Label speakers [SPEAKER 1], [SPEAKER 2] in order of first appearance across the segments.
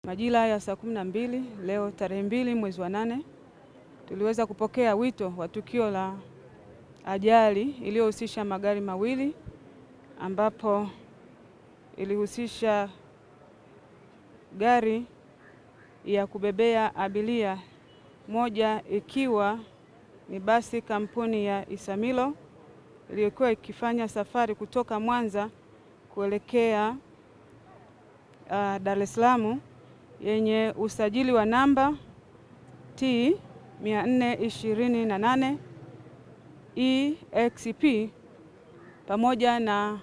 [SPEAKER 1] Majira ya saa 12 leo tarehe 2 mwezi wa 8 tuliweza kupokea wito wa tukio la ajali iliyohusisha magari mawili, ambapo ilihusisha gari ya kubebea abiria, moja ikiwa ni basi kampuni ya Isamilo iliyokuwa ikifanya safari kutoka Mwanza kuelekea Dar es Salaam yenye usajili wa namba T 428 EXP, pamoja na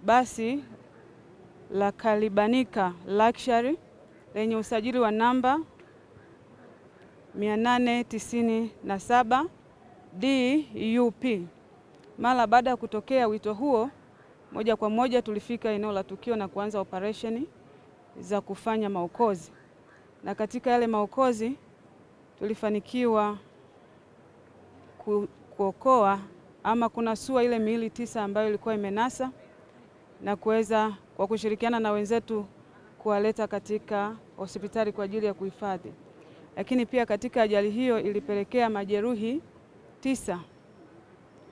[SPEAKER 1] basi la Kalibanika Luxury lenye usajili wa namba 897 DUP. Mara baada ya kutokea wito huo, moja kwa moja tulifika eneo la tukio na kuanza operesheni za kufanya maokozi, na katika yale maokozi tulifanikiwa kuokoa ama kunasua ile miili 9 ambayo ilikuwa imenasa na kuweza kwa kushirikiana na wenzetu kuwaleta katika hospitali kwa ajili ya kuhifadhi. Lakini pia katika ajali hiyo ilipelekea majeruhi 9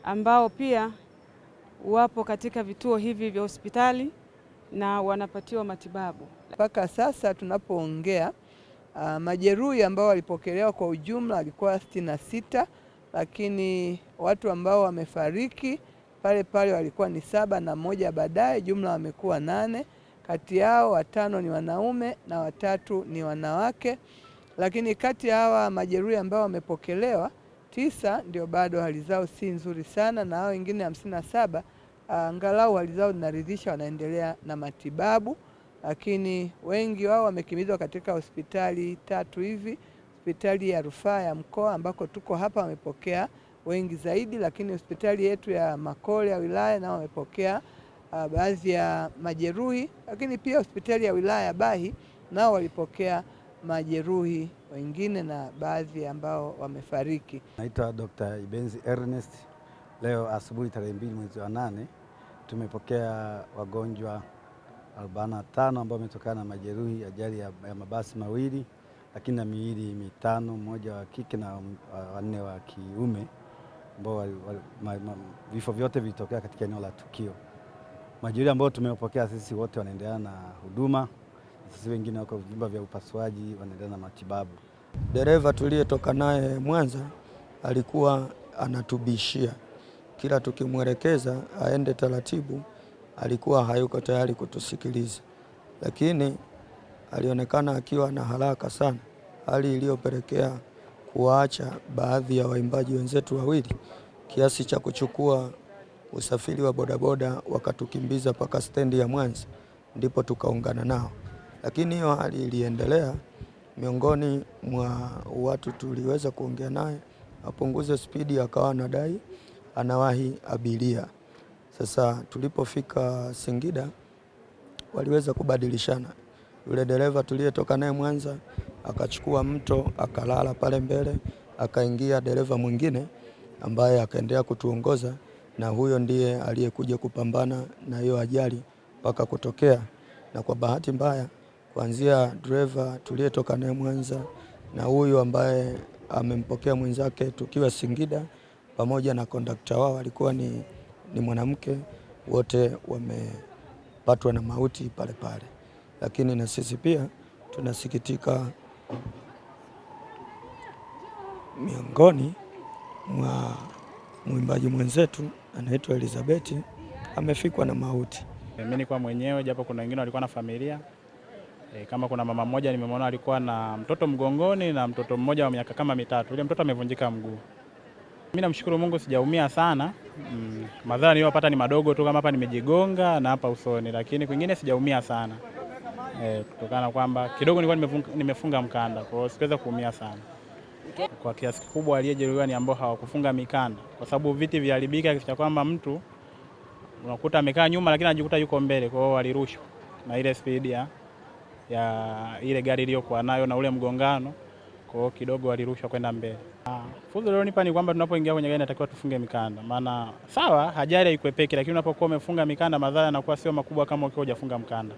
[SPEAKER 1] ambao pia wapo katika vituo hivi vya hospitali na wanapatiwa matibabu.
[SPEAKER 2] Mpaka sasa tunapoongea, majeruhi ambao walipokelewa kwa ujumla walikuwa 66, lakini watu ambao wamefariki pale pale walikuwa ni 7 na mmoja baadaye, jumla wamekuwa 8. Kati yao 5 ni wanaume na 3 ni wanawake, lakini kati ya hawa majeruhi ambao wamepokelewa 9 ndio bado hali zao si nzuri sana, na hao wengine 57 angalau hali zao zinaridhisha, wanaendelea na matibabu, lakini wengi wao wamekimbizwa katika hospitali 3 hivi. Hospitali ya rufaa ya mkoa ambako tuko hapa wamepokea wengi zaidi, lakini hospitali yetu ya Makole ya wilaya nao wamepokea baadhi ya majeruhi, lakini pia hospitali ya wilaya ya Bahi nao walipokea majeruhi wengine na baadhi ambao wamefariki.
[SPEAKER 3] Naitwa Dr. Ibenzi Ernest. Leo asubuhi tarehe 2 mwezi wa 8 tumepokea wagonjwa 45 ambao wametokana na majeruhi ajali ya mabasi mawili, lakini na miili 5, mmoja wa kike na 4 wa kiume, ambao vifo vyote vilitokea katika eneo la tukio. Majeruhi ambao tumepokea sisi wote wanaendelea na huduma, sisi wengine wako vyumba vya upasuaji wanaendelea na matibabu.
[SPEAKER 4] Dereva tuliyetoka naye Mwanza alikuwa anatubishia, kila tukimwelekeza aende taratibu alikuwa hayuko tayari kutusikiliza, lakini alionekana akiwa na haraka sana, hali iliyopelekea kuwaacha baadhi ya waimbaji wenzetu wawili kiasi cha kuchukua usafiri wa bodaboda wakatukimbiza mpaka stendi ya Mwanza, ndipo tukaungana nao. Lakini hiyo hali iliendelea. Miongoni mwa watu tuliweza kuongea naye apunguze spidi, akawa anadai anawahi abiria. Sasa tulipofika Singida waliweza kubadilishana. Yule dereva tuliyetoka naye Mwanza akachukua mto akalala pale mbele, akaingia dereva mwingine ambaye akaendelea kutuongoza, na huyo ndiye aliyekuja kupambana na hiyo ajali mpaka kutokea. Na kwa bahati mbaya, kuanzia dereva tuliyetoka naye Mwanza na huyu ambaye amempokea mwenzake tukiwa Singida pamoja na kondakta wao walikuwa ni mwanamke, wote wamepatwa na mauti pale pale. Lakini na sisi pia tunasikitika, miongoni mwa mwimbaji mwenzetu anaitwa Elizabeth amefikwa na mauti.
[SPEAKER 5] Mimi nilikuwa mwenyewe, japo kuna wengine walikuwa na familia. Kama kuna mama mmoja nimemwona alikuwa na mtoto mgongoni na mtoto mmoja wa miaka kama 3. Yule mtoto amevunjika mguu. Mimi namshukuru Mungu sijaumia sana. Madhara niliyopata ni madogo tu, kama hapa nimejigonga na hapa usoni, lakini kwingine sijaumia sana. Kutokana kwamba kidogo nilikuwa nimefunga mkanda, kwa hiyo sikuweza kuumia sana. Kwa kiasi kikubwa aliyejeruhiwa ni ambao hawakufunga mikanda, kwa sababu viti viharibika kiasi cha kwamba mtu unakuta amekaa nyuma lakini anajikuta yuko mbele, kwa hiyo walirushwa na ile speed ya ile gari iliyokuwa nayo na ule mgongano, kwa hiyo kidogo walirushwa kwenda mbele. Funzo leo nipa ni kwamba tunapoingia kwenye gari natakiwa tufunge mikanda, maana sawa ajali haikwepeki, lakini unapokuwa umefunga mikanda madhara yanakuwa sio makubwa kama ukiwa hujafunga mkanda.